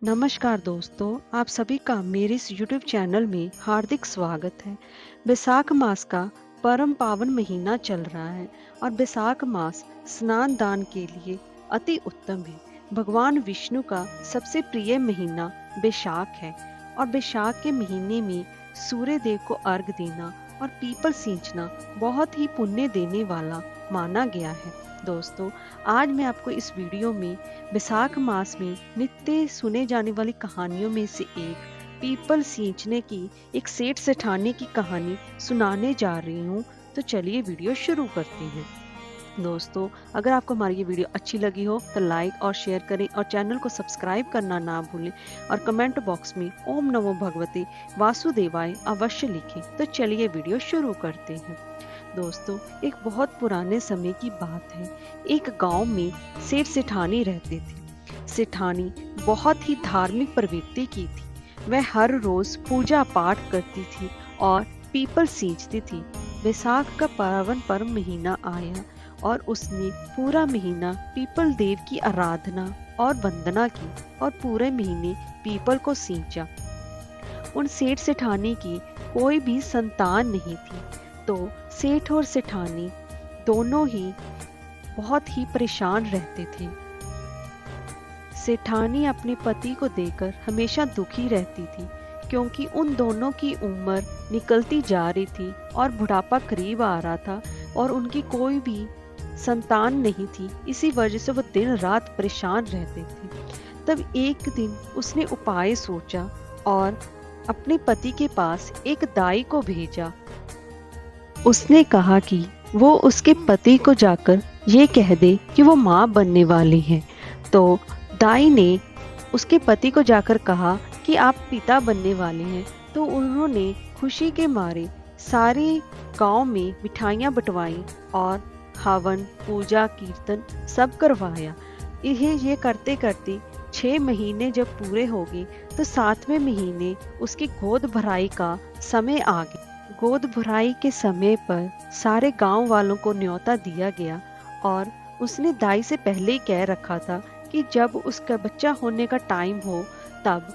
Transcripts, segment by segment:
नमस्कार दोस्तों, आप सभी का मेरे इस YouTube चैनल में हार्दिक स्वागत है। बैसाख मास का परम पावन महीना चल रहा है और बैसाख मास स्नान दान के लिए अति उत्तम है। भगवान विष्णु का सबसे प्रिय महीना बैसाख है और बैसाख के महीने में सूर्य देव को अर्घ देना और पीपल सींचना बहुत ही पुण्य देने वाला माना गया है। दोस्तों, आज मैं आपको इस वीडियो में बैसाख मास में नित्य सुने जाने वाली कहानियों में से एक पीपल सींचने की एक सेठ सेठानी की कहानी सुनाने जा रही हूँ। तो चलिए वीडियो शुरू करते हैं। दोस्तों, अगर आपको हमारी ये वीडियो अच्छी लगी हो तो लाइक और शेयर करें और चैनल को सब्सक्राइब करना ना भूलें और कमेंट बॉक्स में ओम नमो भगवते वासुदेवाय अवश्य लिखें। तो चलिए वीडियो शुरू करते हैं। दोस्तों, एक बहुत पुराने समय की बात है। एक गांव में सेठ सेठानी रहते थे। सेठानी बहुत ही धार्मिक प्रवृत्ति की थी। वह हर रोज पूजा पाठ करती थी और पीपल सींचती थी। बैसाख का पावन पर्व महीना आया और उसने पूरा महीना पीपल देव की आराधना और वंदना की और पूरे महीने पीपल को सींचा। उन सेठ सेठानी की कोई भी संतान नहीं थी, तो सेठ और सेठानी दोनों ही बहुत ही परेशान रहते थे। सेठानी अपने पति को देखकर हमेशा दुखी रहती थी, क्योंकि उन दोनों की उम्र निकलती जा रही थी और बुढ़ापा करीब आ रहा था और उनकी कोई भी संतान नहीं थी। इसी वजह से वो दिन रात परेशान रहते थे। तब एक दिन उसने उपाय सोचा और अपने पति के पास एक दाई को भेजा। उसने कहा कि वो उसके पति को जाकर ये कह दे कि वो माँ बनने वाली है। तो दाई ने उसके पति को जाकर कहा कि आप पिता बनने वाले हैं। तो उन्होंने खुशी के मारे सारे गांव में मिठाइयाँ बंटवाई और हवन पूजा कीर्तन सब करवाया। ये करते करते 6 महीने जब पूरे हो गए तो 7वें महीने उसकी गोद भराई का समय आ गया। गोद भराई के समय पर सारे गांव वालों को न्योता दिया गया और उसने दाई से पहले ही कह रखा था कि जब उसका बच्चा होने का टाइम हो तब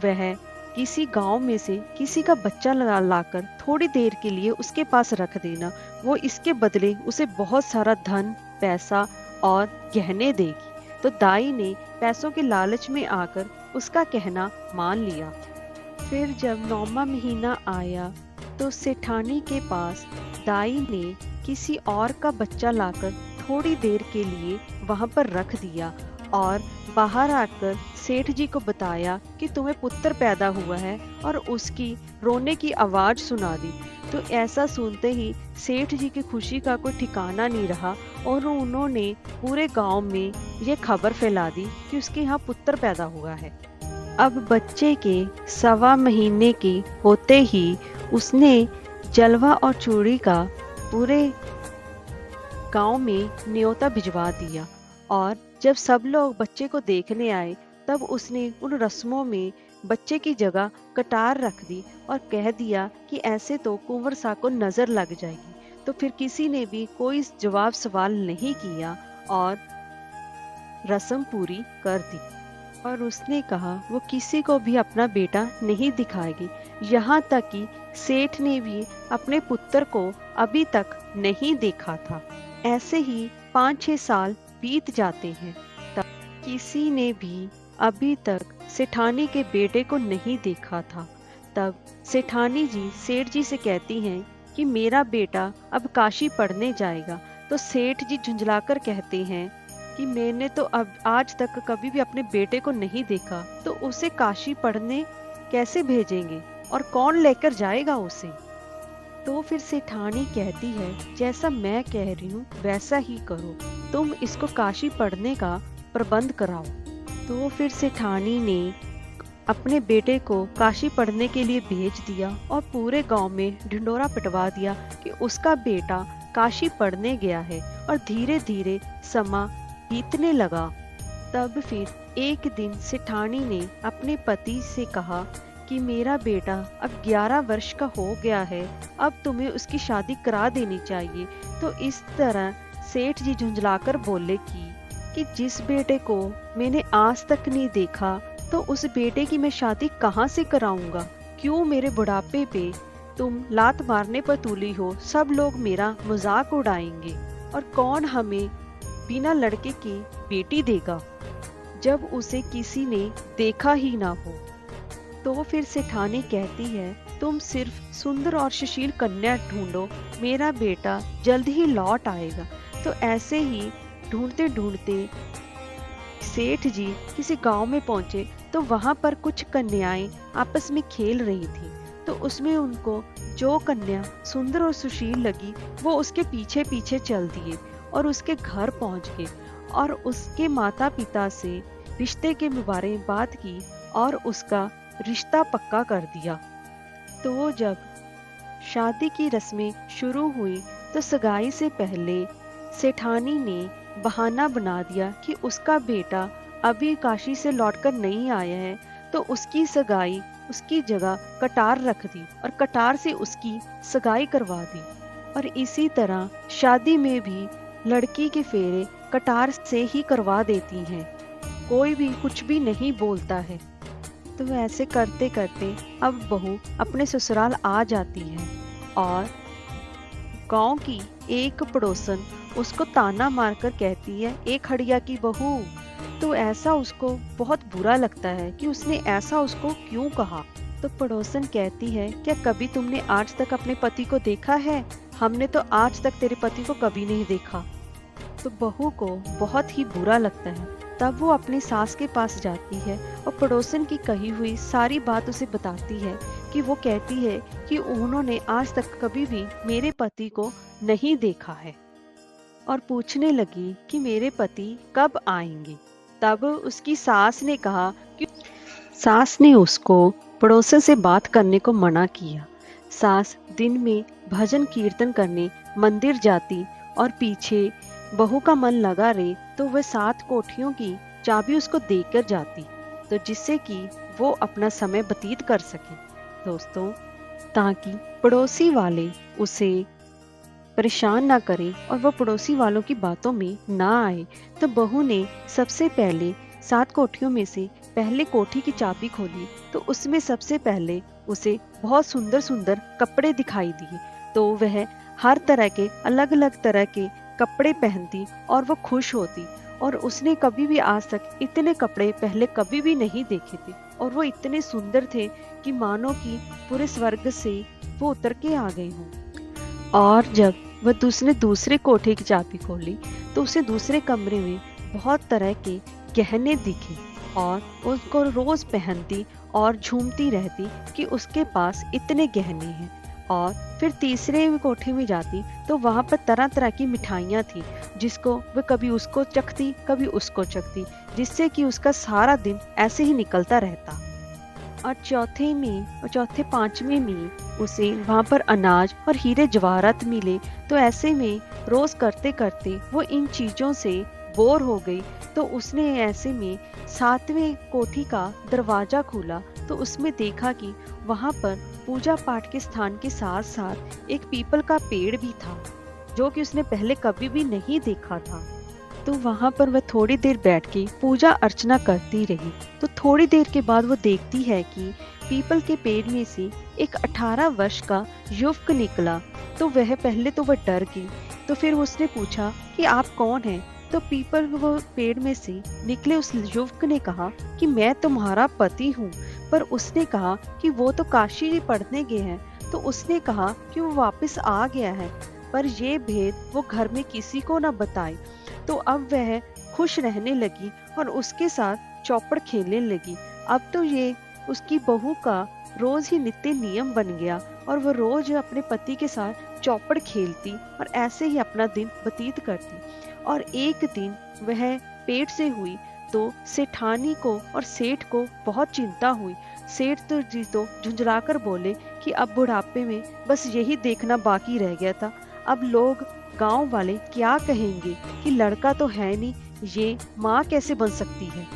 वह किसी गांव में से किसी का बच्चा लाकर थोड़ी देर के लिए उसके पास रख देना। वो इसके बदले उसे बहुत सारा धन पैसा और गहने देगी। तो दाई ने पैसों के लालच में आकर उसका कहना मान लिया। फिर जब 9वां महीना आया तो सेठानी के पास दाई ने किसी और का बच्चा लाकर थोड़ी देर के लिए वहां पर रख दिया और बाहर आकर सेठ जी को बताया कि तुम्हें पुत्र पैदा हुआ है और उसकी रोने की आवाज सुना दी। तो ऐसा सुनते ही सेठ जी की खुशी का कोई ठिकाना नहीं रहा और उन्होंने पूरे गांव में ये खबर फैला दी कि उसके यहाँ पुत्र पैदा हुआ है। अब बच्चे के 1.25 महीने के होते ही उसने जलवा और चूड़ी का पूरे गांव में न्योता भिजवा दिया और जब सब लोग बच्चे को देखने आए तब उसने उन रस्मों में बच्चे की जगह कटार रख दी और कह दिया कि ऐसे तो कुंवर साहब को नजर लग जाएगी। तो फिर किसी ने भी कोई जवाब सवाल नहीं किया और रस्म पूरी कर दी और उसने कहा वो किसी को भी अपना बेटा नहीं दिखाएगी। यहाँ तक कि सेठ ने भी अपने पुत्र को अभी तक नहीं देखा था। ऐसे ही 5-6 साल बीत जाते हैं, तब किसी ने भी अभी तक सेठानी के बेटे को नहीं देखा था। तब सेठानी जी सेठ जी से कहती हैं कि मेरा बेटा अब काशी पढ़ने जाएगा। तो सेठ जी झुंझलाकर कहते हैं कि मैंने तो अब आज तक कभी भी अपने बेटे को नहीं देखा, तो उसे काशी पढ़ने कैसे भेजेंगे और कौन लेकर जाएगा उसे। तो फिर सेठानी कहती है जैसा मैं कह रही हूँ वैसा ही करो, तुम इसको काशी पढ़ने का प्रबंध कराओ। तो फिर सेठानी ने अपने बेटे को काशी पढ़ने के लिए भेज दिया और पूरे गांव में ढिंडोरा पिटवा दिया कि उसका बेटा काशी पढ़ने गया है और धीरे धीरे समा बीतने लगा। तब फिर एक दिन सेठानी ने अपने पति से कहा कि मेरा बेटा अब 11 वर्ष का हो गया है, अब तुम्हें उसकी शादी करा देनी चाहिए। तो इस तरह सेठ जी झुंझलाकर बोले कि जिस बेटे को मैंने आज तक नहीं देखा तो उस बेटे की मैं शादी कहाँ से कराऊंगा? क्यों मेरे बुढ़ापे पे तुम लात मारने पर तुली हो? सब लोग मेरा मजाक उड़ाएंगे और कौन हमें बिना लड़के की बेटी देगा जब उसे किसी ने देखा ही ना हो? तो फिर सेठानी कहती है, तुम सिर्फ सुंदर और सुशील कन्या ढूंढो, मेरा बेटा जल्द ही लौट आएगा। तो ऐसे ही ढूंढते ढूंढते सेठ जी किसी गांव में पहुंचे तो वहां पर कुछ कन्याएं आपस में खेल रही थी। तो उसमें उनको जो कन्या सुंदर और सुशील लगी वो उसके पीछे पीछे चल दिए और उसके घर पहुंच गए और उसके माता पिता से रिश्ते के बारे में बात की और उसका रिश्ता पक्का कर दिया। तो जब शादी की रस्में शुरू हुई तो सगाई से पहले सेठानी ने बहाना बना दिया कि उसका बेटा अभी काशी से लौटकर नहीं आया है, तो उसकी सगाई उसकी जगह कटार रख दी और कटार से उसकी सगाई करवा दी। और इसी तरह शादी में भी लड़की के फेरे कटार से ही करवा देती हैं, कोई भी कुछ भी नहीं बोलता है। तो ऐसे करते करते अब बहू अपने ससुराल आ जाती है और गांव की एक पड़ोसन उसको ताना मारकर कहती है, एक हड़िया की बहू। तो ऐसा उसको बहुत बुरा लगता है कि उसने ऐसा उसको क्यों कहा। तो पड़ोसन कहती है, क्या कभी तुमने आज तक अपने पति को देखा है? हमने तो आज तक तेरे पति को कभी नहीं देखा। तो बहू को बहुत ही बुरा लगता है। तब वो अपनी सास के पास जाती है और पड़ोसन की कही हुई सारी बात उसे बताती है कि वो कहती है कि उन्होंने आज तक कभी भी मेरे पति को नहीं देखा है और पूछने लगी कि मेरे पति कब आएंगे। तब उसकी सास ने कहा कि सास ने उसको पड़ोसन से बात करने को मना किया। सास दिन में भजन कीर्तन करने मंदिर जाती और पीछे बहू का मन लगा रहे तो वह 7 कोठियों की चाबी उसको देकर जाती, तो जिससे कि वो अपना समय व्यतीत कर सके दोस्तों, ताकि पड़ोसी वाले उसे परेशान ना करें और वो पड़ोसी वालों की बातों में ना आए। तो बहू ने सबसे पहले 7 कोठियों में से पहले कोठी की चाबी खोली तो उसमें सबसे पहले उसे बहुत सुंदर सुंदर कपड़े दिखाई दिए। तो वह हर तरह के अलग अलग तरह के कपड़े पहनती और वो खुश होती और उसने कभी भी आज तक इतने कपड़े पहले कभी भी नहीं देखे थे और वो इतने सुंदर थे कि मानो कि पूरे स्वर्ग से वो उतर के आ गए हों। और जब वह दूसरे कोठे की चाबी खोली तो उसे दूसरे कमरे में बहुत तरह के गहने दिखे और उसको रोज पहनती और झूमती रहती कि उसके पास इतने गहने हैं। और फिर तीसरे कोठे में जाती तो वहां पर तरह तरह की मिठाइयाँ थी जिसको वह कभी उसको चखती कभी उसको चखती, जिससे कि उसका सारा दिन ऐसे ही निकलता रहता। और चौथे 5वें में उसे वहां पर अनाज और हीरे जवाहरात मिले। तो ऐसे में रोज करते करते वो इन चीजों से बोर हो गई। तो उसने ऐसे में 7वें कोठी का दरवाजा खोला तो उसमें देखा कि वहां पर पूजा पाठ के स्थान के साथ साथ एक पीपल का पेड़ भी था जो कि उसने पहले कभी भी नहीं देखा था। तो वहां पर वह थोड़ी देर बैठ के पूजा अर्चना करती रही। तो थोड़ी देर के बाद वो देखती है कि पीपल के पेड़ में से एक 18 वर्ष का युवक निकला। तो वह डर गई। तो फिर उसने पूछा कि आप कौन हैं? तो पीपल वो पेड़ में से निकले उस युवक ने कहा कि मैं तुम्हारा पति हूँ। पर उसने कहा कि वो तो काशी पढ़ने गए हैं। तो उसने कहा कि वो वापस आ गया है, पर ये भेद वो घर में किसी को ना बताए। तो अब वह खुश रहने लगी और उसके साथ चौपड़ खेलने लगी। अब तो ये उसकी बहू का रोज ही नित्य नियम बन गया और वो रोज अपने पति के साथ चौपड़ खेलती और ऐसे ही अपना दिन व्यतीत करती। और एक दिन वह पेट से हुई तो सेठानी को और सेठ को बहुत चिंता हुई। सेठ तो झुंझलाकर बोले कि अब बुढ़ापे में बस यही देखना बाकी रह गया था। अब लोग गांव वाले क्या कहेंगे कि लड़का तो है नहीं, ये माँ कैसे बन सकती है।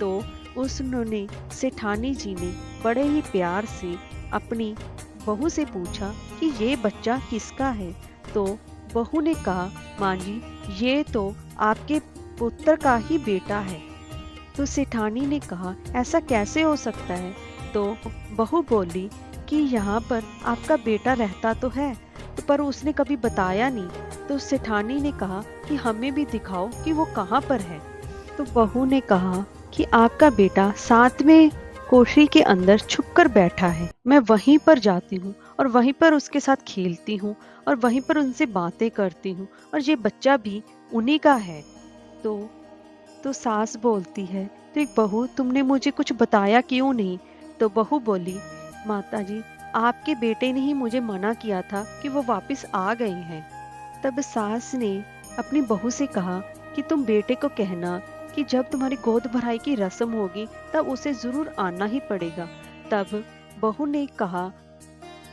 तो उन्होंने सेठानी जी ने बड़े ही प्यार से अपनी बहू से पूछा कि ये बच्चा किसका है। तो बहू ने कहा, माँ जी ये तो आपके पुत्र का ही बेटा है। तो सेठानी ने कहा, ऐसा कैसे हो सकता है? तो बहू बोली कि यहाँ पर आपका बेटा रहता तो है, तो पर उसने कभी बताया नहीं। तो सेठानी ने कहा कि हमें भी दिखाओ कि वो कहाँ पर है। तो बहू ने कहा कि आपका बेटा 7वें कोठरी के अंदर छुपकर बैठा है। मैं वहीं पर जाती हूँ और वहीं पर उसके साथ खेलती हूँ और वहीं पर उनसे बातें करती हूँ, और ये बच्चा भी उन्हीं का है। तो सास बोलती है, तो एक बहू, तुमने मुझे कुछ बताया क्यों नहीं? तो बहू बोली, माताजी, आपके बेटे ने ही मुझे मना किया था कि वो वापस आ गए हैं। तब सास ने अपनी बहू से कहा कि तुम बेटे को कहना कि जब तुम्हारी गोद भराई की रस्म होगी तब उसे जरूर आना ही पड़ेगा। तब बहू ने कहा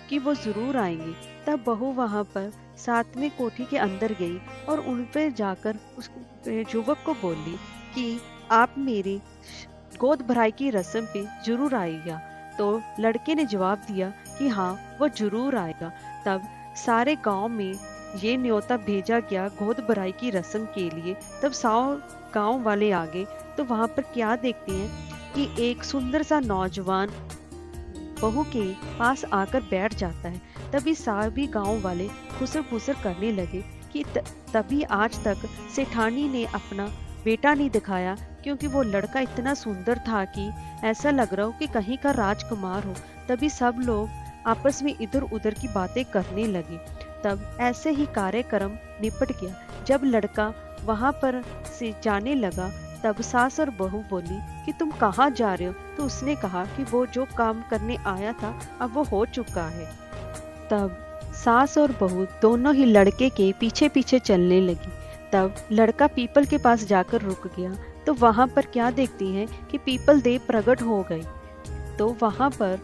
कि वो जरूर आएंगे। तब बहू वहां पर 7वें कोठी के अंदर गई और उन पर जाकर उस युवक को बोली कि आप मेरी गोद भराई की रस्म पे जरूर आइएगा। तो लड़के ने जवाब दिया कि हाँ, वो जरूर आएगा। तब सारे गांव में ये न्योता भेजा गया गोद भराई की रस्म के लिए। तब 100 गांव वाले आ गए। तो वहां पर क्या देखते हैं कि एक सुंदर सा नौजवान बहू के पास आकर बैठ जाता है। तभी सभी गांव वाले खुसर फुसर करने लगे कि तभी आज तक सेठानी ने अपना बेटा नहीं दिखाया, क्योंकि वो लड़का इतना सुंदर था कि ऐसा लग रहा हो कि कहीं का राजकुमार हो। तभी सब लोग आपस में इधर उधर की बातें करने लगे। तब ऐसे ही कार्यक्रम निपट गया। जब लड़का वहां पर से जाने लगा, तब सास और बहू बोली कि तुम कहाँ जा रहे हो? तो उसने कहा कि वो जो काम करने आया था अब वो हो चुका है। तब सास और बहू दोनों ही लड़के के पीछे पीछे चलने लगी। तब लड़का पीपल के पास जाकर रुक गया। तो वहां पर क्या देखती हैं कि पीपल देव प्रकट हो गए। तो वहां पर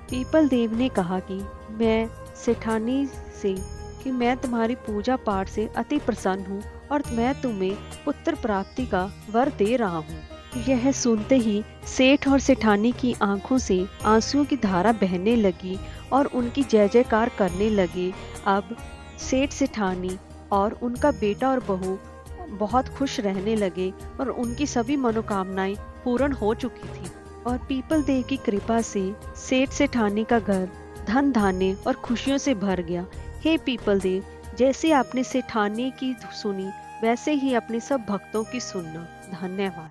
पीपल देव ने कहा कि मैं सेठानी से कि मैं तुम्हारी पूजा पाठ से अति प्रसन्न हूँ और मैं तुम्हें पुत्र प्राप्ति का वर दे रहा हूँ। यह सुनते ही सेठ और सेठानी की आंखों से आंसुओं की धारा बहने लगी और उनकी जय जयकार करने लगे। अब सेठ सेठानी और उनका बेटा और बहू बहुत खुश रहने लगे और उनकी सभी मनोकामनाएं पूर्ण हो चुकी थी। और पीपल देव की कृपा से सेठ सेठानी का घर धन धान्य और खुशियों से भर गया। हे पीपल देव, जैसे आपने सेठानी की सुनी वैसे ही अपने सब भक्तों की सुनना। धन्यवाद।